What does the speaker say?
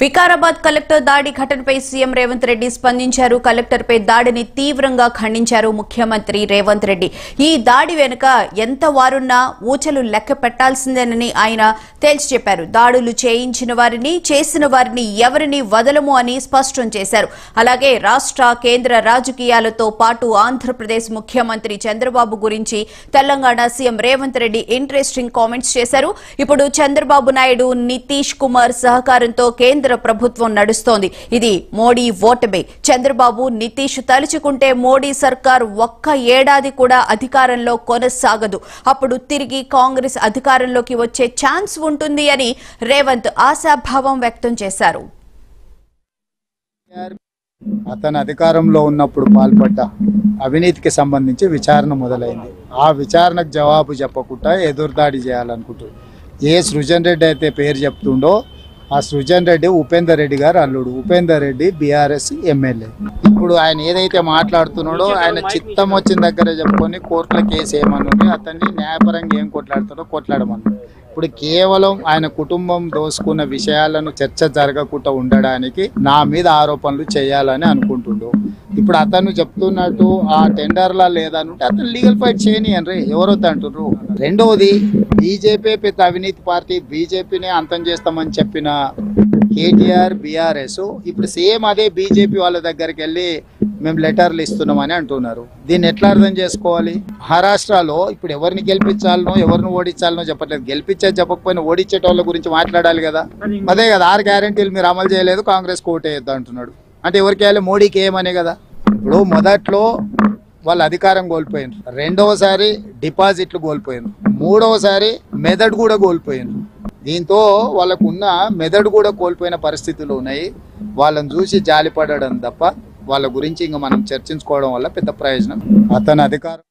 Vikarabad collector దాడి ఘటనపై CM Revanth Reddy స్పందించారు. కలెక్టర్పై దాడిని తీవ్రంగా ఖండించారు ముఖ్యమంత్రి రేవంత్ రెడ్డి. ఈ దాడి వెనుక ఎంత వారున్నా ఊచలు లెక్క పెట్టాల్సిందేనని ఆయన తేల్చి చెప్పారు. దాడులు చేయించిన వారిని, చేసిన వారిని ఎవరిని వదలము అని స్పష్టం చేశారు. అలాగే రాష్ట్ర కేంద్ర రాజకీయాలతో పాటు ఆంధ్రప్రదేశ్ ముఖ్యమంత్రి చంద్రబాబు గురించి Telangana CM Revanth Reddy interesting comments చేశారు. ఇప్పుడు చంద్రబాబు నాయుడు, నితీష్ కుమార్ సహకారంతో కేంద్ర ప్రభుత్వం నడుస్తోంది. ఇది మోడీ ఓటమే. చంద్రబాబు, నితీష్ తలుచుకుంటే మోడీ సర్కార్ ఒక్క ఏడాది కూడా అధికారంలో కొనసాగదు. అప్పుడు తిరిగి కాంగ్రెస్ అధికారంలోకి వచ్చే ఛాన్స్ ఉంటుంది అని రేవంత్ ఆశాభావం వ్యక్తం చేశారు. అతను అధికారంలో ఉన్నప్పుడు పాల్పడ్డ అవినీతికి సంబంధించి విచారణ మొదలైంది. ఆ విచారణకు జవాబు చెప్పకుండా ఎదురుదాడి చేయాలనుకుంటుంది. ఏ సృజన్ రెడ్డి అయితే పేరు చెప్తుండో ఆ సృజన్ రెడ్డి ఉపేందర్ రెడ్డి గారు అల్లుడు. Upender Reddy BRS MLA. ఇప్పుడు ఆయన ఏదైతే మాట్లాడుతున్నాడో ఆయన చిత్తం వచ్చిన దగ్గర చెప్పుకొని కోర్టులో కేసు ఏమనుంది, అతన్ని న్యాయపరంగా ఏం కొట్లాడుతాడో కొట్లాడమన్నారు. ఇప్పుడు కేవలం ఆయన కుటుంబం దోసుకున్న విషయాలను చర్చ జరగకుండా ఉండడానికి నా మీద ఆరోపణలు చేయాలని అనుకుంటుండు. ఇప్పుడు అతను చెప్తున్నట్టు ఆ టెండర్లా లేదనుంటే అతను లీగల్ ఫైట్ చేయనియన్రీ, ఎవరొద్దు అంటున్నారు. రెండవది, బీజేపీ పెద్ద అవినీతి పార్టీ, బీజేపీనే అంతం చేస్తామని చెప్పిన కేటీఆర్, బీఆర్ఎస్ ఇప్పుడు సేమ్ అదే బీజేపీ వాళ్ళ దగ్గరికి వెళ్ళి మేము లెటర్లు ఇస్తున్నామని అంటున్నారు. దీన్ని ఎట్లా అర్థం చేసుకోవాలి? మహారాష్ట్రలో ఇప్పుడు ఎవరిని గెలిపించాలనో ఎవరిని ఓడించాలనో చెప్పట్లేదు. గెలిపించేది చెప్పకపోయినా ఓడించేటోళ్ళ గురించి మాట్లాడాలి కదా. అదే కదా, 6 గ్యారెంటీలు మీరు అమలు చేయలేదు, కాంగ్రెస్ ఓటేయద్దు అంటున్నాడు. అంటే ఎవరికి వేయాలి? మోడీకి ఏమనే కదా. ఇప్పుడు మొదట్లో వాళ్ళు అధికారం కోల్పోయినారు, రెండవసారి డిపాజిట్లు కోల్పోయినారు, మూడవసారి మెదడు కూడా కోల్పోయినారు. దీంతో వాళ్ళకు ఉన్న మెదడు కూడా కోల్పోయిన పరిస్థితులు ఉన్నాయి. వాళ్ళని చూసి జాలిపడడం తప్ప వాళ్ళ గురించి ఇంకా మనం చర్చించుకోవడం వల్ల పెద్ద ప్రయోజనం. అతని అధికారం